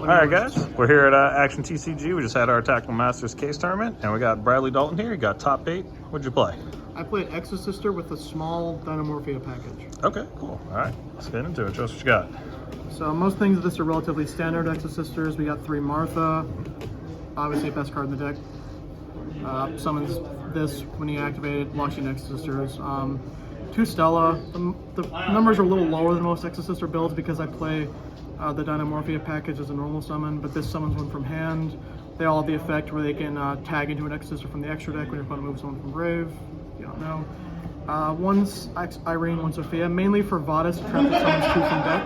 All right, guys, we're here at Action TCG. We just had our Tactical Masters case tournament, and we got Bradly Dalton here. You got top 8. What'd you play? I played Exosister with a small Dynamorphia package. Okay, cool. All right, let's get into it. Show us what you got. So most things of this are relatively standard Exosisters. We got 3 Martha, obviously best card in the deck. Summons this when you activate it, launching Exosisters. 2 Stella. The numbers are a little lower than most Exosister builds because I play the Dynamorphia package as a normal summon, but this summons one from hand. They all have the effect where they can tag into an Exosister from the extra deck when your opponent moves someone from grave. If you don't know. One's Irene, one Sophia, mainly for Vadis to trap the summons 2 from deck.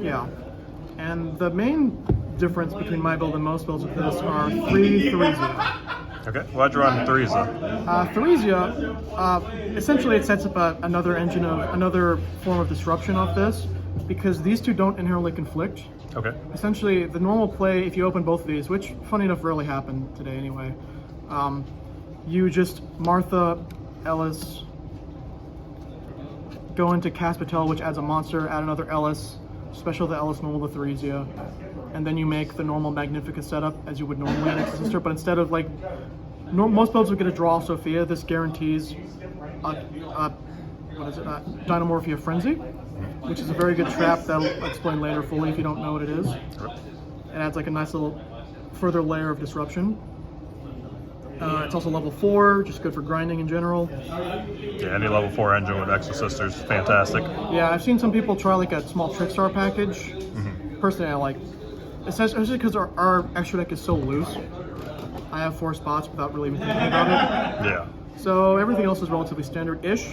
Yeah. And the main difference between my build and most builds with this are 3 Theresia. Okay, why'd you run Theresia? Theresia, essentially it sets up another engine of another form of disruption off this, because these two don't inherently conflict. Okay. Essentially, the normal play, if you open both of these, which funny enough rarely happened today anyway, you just Martha, Ellis, go into Caspitel, which adds a monster, add another Ellis, special the Ellis, normal the Theresia, and then you make the normal Magnifica setup as you would normally in Exosister, but instead of like, most builds would get a draw Sophia, this guarantees Dynamorphia Frenzy, which is a very good trap that I'll explain later fully if you don't know what it is. It adds like a nice little further layer of disruption. It's also level 4, just good for grinding in general. Yeah, any level 4 engine with Exosister is fantastic. Yeah, I've seen some people try like a small Trickstar package. Personally, I like, especially because our extra deck is so loose. I have 4 spots without really even thinking about it. Yeah. So everything else is relatively standard-ish.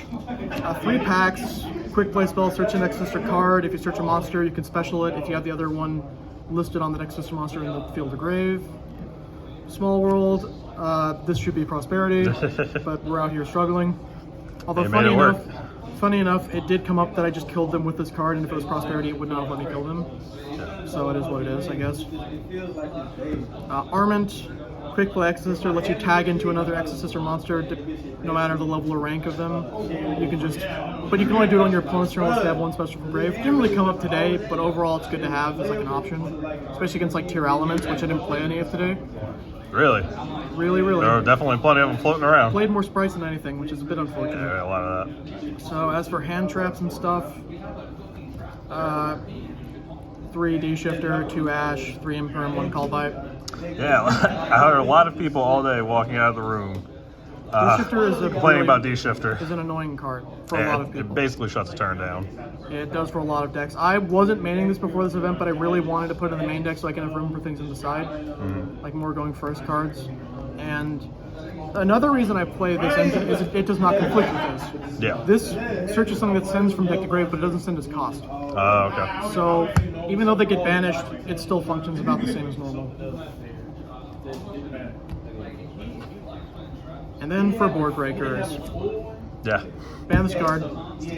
3 packs, quick play spell, search an Exosister card. If you search a monster, you can special it if you have the other one listed on the Exosister monster in the field of grave. Small world, this should be prosperity, but we're out here struggling. Although funny enough, it did come up that I just killed them with this card, and if it was prosperity, it would not have let me kill them. So it is what it is, I guess. Armament, quick play Exosister lets you tag into another Exosister monster, no matter the level or rank of them. You can just, but you can only do it on your opponent's turn unless they have one special from grave. It didn't really come up today, but overall it's good to have as like an option, especially against like tier elements, which I didn't play any of today. Really? Really. There are definitely plenty of them floating around. Played more sprites than anything, which is a bit unfortunate. Yeah, a lot of that. So as for hand traps and stuff, 3 D-Shifter, 2 Ash, 3 Imperm, 1 Callbite. Yeah, I heard a lot of people all day walking out of the room D-Shifter is complaining about D-Shifter. Is an annoying card for a lot of people. It basically shuts a turn down. It does for a lot of decks. I wasn't maining this before this event, but I really wanted to put it in the main deck so I can have room for things on the side, like more going first cards. And another reason I play this engine is it does not conflict with this. Yeah. This searches something that sends from deck to grave, but it doesn't send its cost. Oh, okay. So even though they get banished, it still functions about the same as normal. And then for board breakers. Yeah. Ban this card.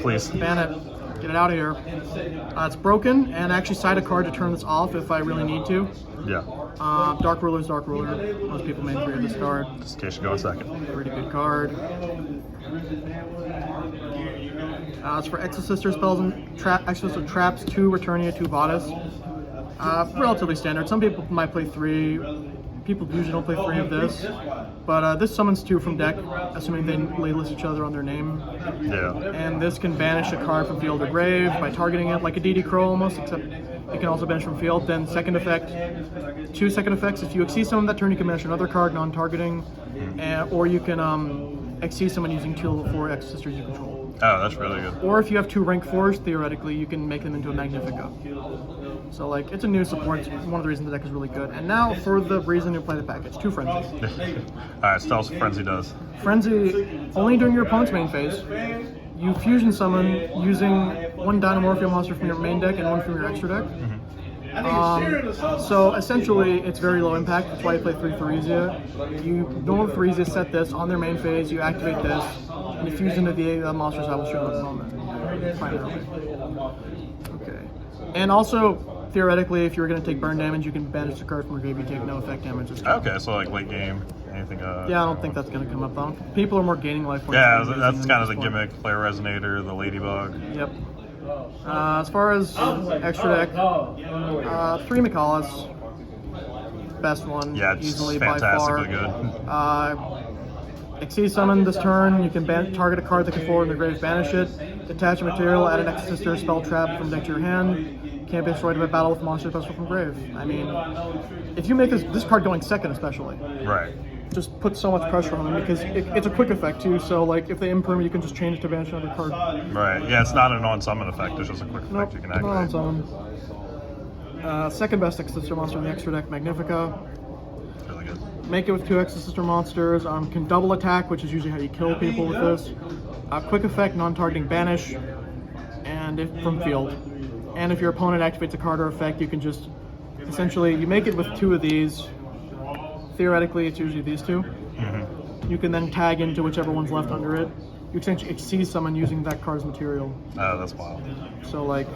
Please. Ban it. Get it out of here. It's broken, and actually side a card to turn this off if I really need to. Yeah. Dark Ruler's Dark Ruler. Most people main 3 of this card. Just in case you go a second. Pretty good card. It's for Exosister spells and Exosister traps, 2 Returnia, 2 Vadis. Relatively standard. Some people might play 3. People usually don't play 3 of this. But this summons 2 from deck, assuming they list each other on their name. Yeah. And this can banish a card from field or grave by targeting it, like a DD Crow almost, except it can also banish from field. Then second effect, 2 second effects. If you exceed someone that turn, you can banish another card, non-targeting. Or you can exceed someone using 2 level 4 Exosisters you control. Oh, that's really good. Or if you have 2 rank 4s, theoretically, you can make them into a Magnifica. So like, it's a new support. It's one of the reasons the deck is really good. And now for the reason you play the package, 2 Frenzies. Alright, so tell us what Frenzy does. Frenzy, only during your opponent's main phase, you fusion summon using 1 Dynamorphia monster from your main deck and 1 from your extra deck. So essentially, it's very low impact. That's why you play 3 Theresia. You normal Theresia set this on their main phase, you activate this, and you fuse into the monsters I will show in a moment. Primarily. Okay. And also, theoretically, if you were going to take burn damage, you can banish the card from your grave. You take no effect damage. Okay, so like late game, anything? Yeah, I don't think that's going to come up though. People are more gaining life points. Yeah, that's kind of the gimmick. Player Resonator, the Ladybug. Yep. As far as extra deck, 3 Mcaulis, best one, Yeah, it's easily by far. fantastically good. Exceed summon this turn, you can target a card that can forward in the grave, banish it, attach a material, add an Exosister spell trap from deck to your hand, can't be destroyed by battle with monster special from grave. I mean, if you make this card going second especially, Right. just put so much pressure on them because it's a quick effect too, so like if they imperm you can just change it to banish another card. Right. Yeah, it's not an on-summon effect, it's just a quick effect you can Not on activate. summon. Second best Exosister monster in the extra deck, Magnifica. Really good. Make it with 2 Exosister monsters, can double attack, which is usually how you kill people with this. Quick effect, non-targeting banish, and from field. And if your opponent activates a card or effect, you can just, essentially, you make it with 2 of these. Theoretically, it's usually these 2. Mm-hmm. You can then tag into whichever one's left under it. You essentially exceed someone using that card's material. Oh, that's wild. So like,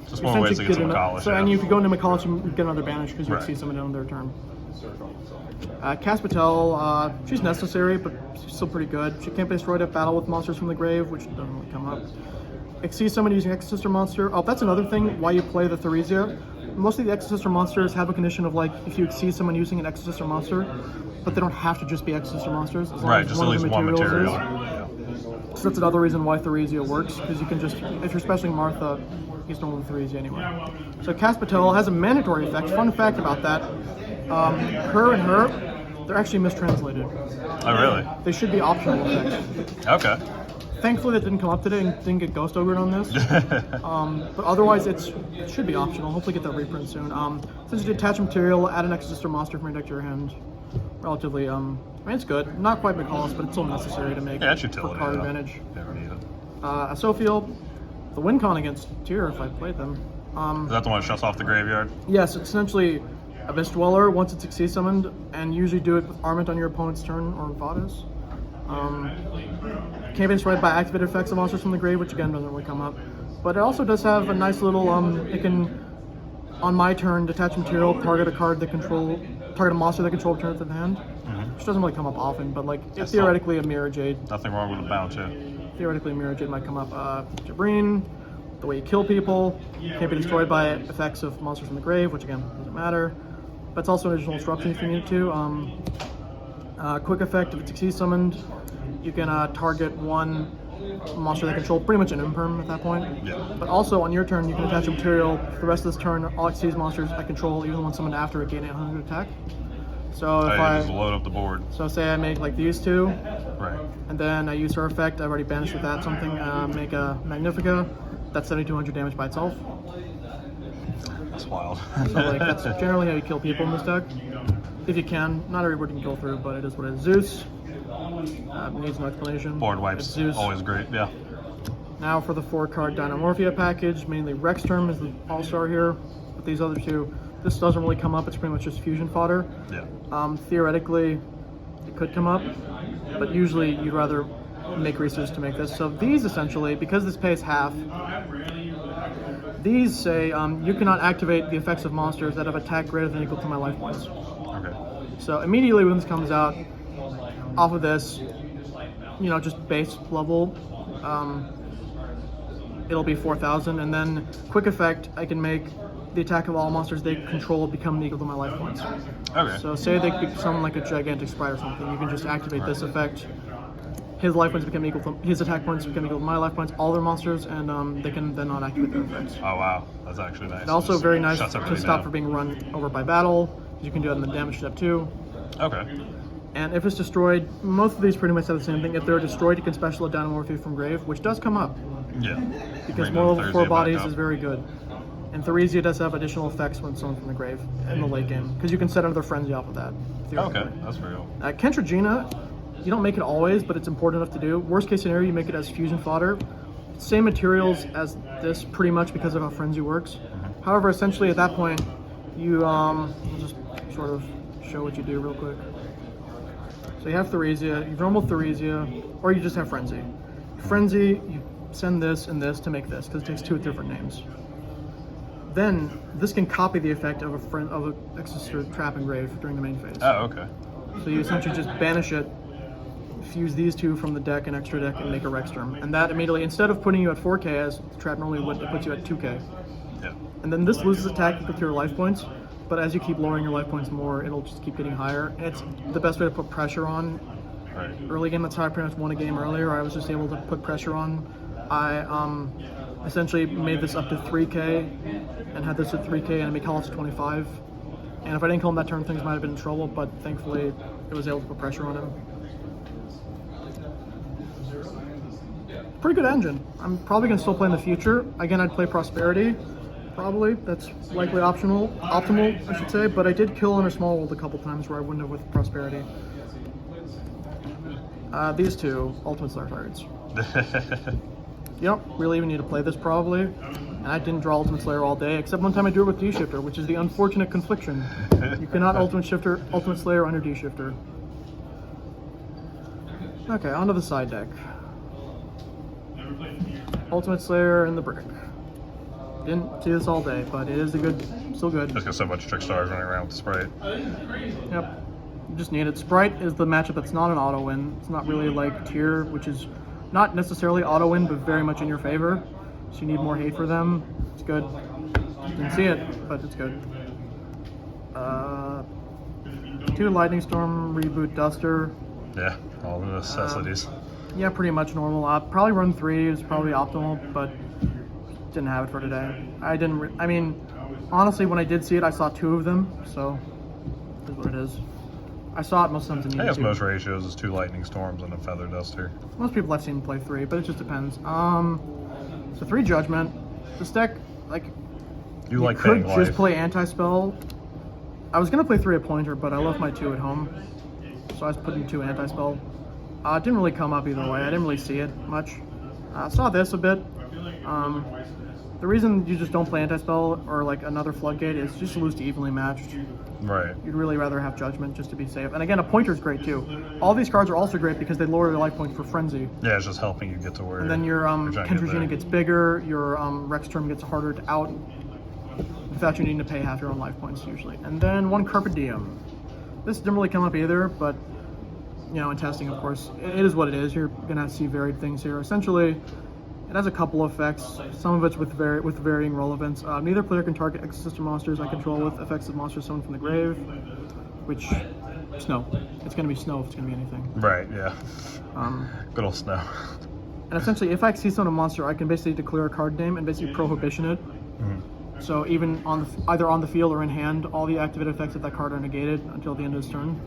Just more ways to get some Mcaulis. so, and if you go into Mcaulis, you get another banish because you exceed someone on their turn. Caspatel, she's necessary, but she's still pretty good. She can't be destroyed at battle with monsters from the grave, which doesn't really come up. Exceed someone using Exosister monster. Oh, that's another thing why you play the Theresia. Most of the Exosister monsters have a condition of like, if you exceed someone using an Exosister monster, but they don't have to just be Exosister monsters. As long Right, as just one at of least the one materials material. is. So that's another reason why Theresia works, because you can just, if you're specialing Martha, he's normal with Theresia anyway. So Caspatel has a mandatory effect. Fun fact about that, her and her, they're actually mistranslated. Oh, really? They should be optional effects. Okay. Thankfully that didn't come up today and didn't get ghost ogred on this. But otherwise it should be optional. Hopefully get that reprint soon. Since you detach material, add an Exosister monster from your deck to your hand. Relatively, I mean it's good. Not quite Mcaulis, but it's still necessary to make Yeah, it's for utility. card advantage. Never need it. Asophiel, the win con against Tyr if I played them. Is that the one that shuts off the graveyard? Yes, it's essentially a Mist Dweller once it's succeed summoned, and usually do it with Armament on your opponent's turn or Vadis. Can't be destroyed by activated effects of monsters from the grave, which again doesn't really come up. But it also does have a nice little, it can, on my turn, detach material, target a monster that control return to the hand. Which doesn't really come up often, but like, it's theoretically a Mirror Jade. Nothing wrong with a bounce, yeah. Theoretically, Mirror Jade might come up. Jabreen, the way you kill people, can't be destroyed by effects of monsters from the grave, which again, doesn't matter. But it's also an additional disruption if you need to. Quick effect, if it succeeds summoned, you can target one monster that control pretty much an imperm at that point. Yeah. But also on your turn, you can attach a material for the rest of this turn. All exceeds monsters I control, even when summoned after it gain 800 attack. So if I just load up the board. So say I make like these 2, Right. and then I use her effect. I've already banished with that something. Make a Magnifica. That's 7,200 damage by itself. That's wild. So like that's generally how you kill people in this deck. If you can, not everybody can kill through, but it is what it is. Zeus needs no explanation. Board wipes, It's Zeus. always great, yeah. Now for the 4-card Dynamorphia package, mainly Rexterm is the all-star here. But these other 2, this doesn't really come up. It's pretty much just fusion fodder. Yeah. Theoretically, it could come up, but usually you'd rather make research to make this. So these essentially, because this pays half, these say you cannot activate the effects of monsters that have attack greater than or equal to my life points. Okay. So immediately when this comes out, off of this, just base level, it'll be 4,000, and then quick effect, I can make the attack of all monsters they control become equal to my life points. Okay. So say they could summon like a gigantic sprite or something, you can just activate this effect. His life points become equal to his attack points become equal to my life points, all their monsters, and they can then not activate their effects. Oh wow, that's actually nice. And also Just very nice shuts to everything stop down. from being run over by battle. You can do it in the damage step too. Okay. And if it's destroyed, most of these pretty much have the same thing. If they're destroyed, you can special a Dynamorphia from grave, which does come up. Yeah. Because Bring more the level 4 Theresia bodies back up. is very good. And Theresia does have additional effects when summoned from the grave in the late game, because you can set another frenzy off of that. Okay, that's very cool. Kentragina, you don't make it always, but it's important enough to do. Worst case scenario, you make it as fusion fodder. Same materials as this, pretty much because of how frenzy works. However, essentially at that point, you I'll just sort of show what you do real quick. So you have Theresia, you have normal Theresia, or you just have frenzy. Frenzy, you send this and this to make this, because it takes 2 different names. Then this can copy the effect of a Exosister trap and grave during the main phase. Oh, okay. So you essentially just banish it, fuse these two from the deck and extra deck and make a Rexterm. And that immediately, instead of putting you at 4k as the trap normally would, it puts you at 2k. Yeah. And then this loses attack with your life points, but as you keep lowering your life points more, it'll just keep getting higher. And it's the best way to put pressure on. Right. Early game, that's how I pretty much won a game earlier. I was just able to put pressure on. I essentially made this up to 3k and had this at 3k and Mcaulis at 25. And if I didn't kill him that turn, things might have been in trouble, but thankfully it was able to put pressure on him. Pretty good engine. I'm probably going to still play in the future. Again, I'd play Prosperity, probably. That's likely optimal, I should say, but I did kill under Small World a couple times where I wouldn't have with Prosperity. These two, Ultimate Slayer targets. You don't really even need to play this, probably. And I didn't draw Ultimate Slayer all day, except one time I drew it with D-Shifter, which is the unfortunate confliction. You cannot Ultimate Slayer under D-Shifter. Okay, onto the side deck. Ultimate Slayer in the brick. Didn't see this all day, but it is still good. Just got so much Trick Stars running around with the Sprite. Yep. You just need it. Sprite is the matchup that's not an auto win. It's not really like Tier, which is not necessarily auto win, but very much in your favor. So you need more hate for them. It's good. Didn't see it, but it's good. 2 Lightning Storm, Reboot Duster. Yeah, all the necessities. Yeah, pretty much normal. Probably run 3 is probably optimal, but didn't have it for today. I mean, honestly, when I did see it, I saw 2 of them, so it is what it is. I saw it most times in I guess most ratios is 2 Lightning Storms and a Feather Duster. Most people I've seen play 3, but it just depends. So 3 Judgment. This deck, like, You like could paying just life. play Anti-Spell. I was going to play 3 a Pointer, but I left my 2 at home. So I was putting 2 Anti-Spell. It didn't really come up either way. I didn't really see it much. I saw this a bit. The reason you just don't play Anti-Spell or like another Floodgate is just lose to evenly matched. Right. You'd really rather have Judgment just to be safe. And again, a Pointer is great too. All these cards are also great because they lower your life points for Frenzy. Yeah, it's just helping you get to where. And then your you're trying to get Kentragina there. gets bigger, your Rexterm gets harder to out without you needing to pay half your own life points usually. And then 1 Carpe Diem. This didn't really come up either, but you know, in testing, of course, it is what it is. You're gonna see varied things here. Essentially, it has a couple of effects. Some of it's with varying relevance. Neither player can target Exosister monsters I control with effects of monsters summoned from the grave, which snow. It's gonna be snow if it's gonna be anything. Right. Yeah. Good old Snow. And essentially, if I see summon a monster, I can basically declare a card name and basically prohibition it. So even either on the field or in hand, all the activated effects of that card are negated until the end of his turn.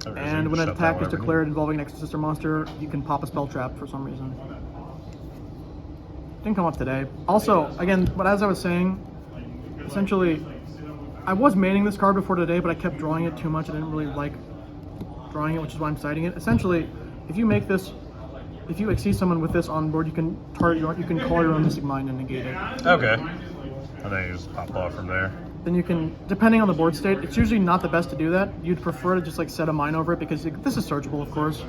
Okay, so And you when an shut attack down is whatever declared involving an Exosister monster, you can pop a spell trap for some reason. Didn't come up today. Also, again, but as I was saying, essentially, I was maining this card before today, but I kept drawing it too much. I didn't really like drawing it, which is why I'm citing it. Essentially, if you make this, if you exceed someone with this on board, you can call your own Mystic Mind and negate it. Okay. And then you just pop off from there. Then you can, depending on the board state, it's usually not the best to do that. You'd prefer to just like set a mine over it because this is searchable, of course.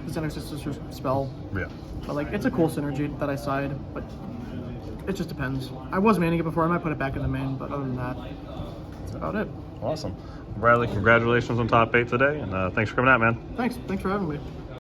It's an Exosister spell. Yeah. But like, it's a cool synergy that I side, but it just depends. I was maining it before, I might put it back in the main, but other than that, that's about it. Awesome. Bradley, congratulations on top 8 today, and thanks for coming out, man. Thanks for having me.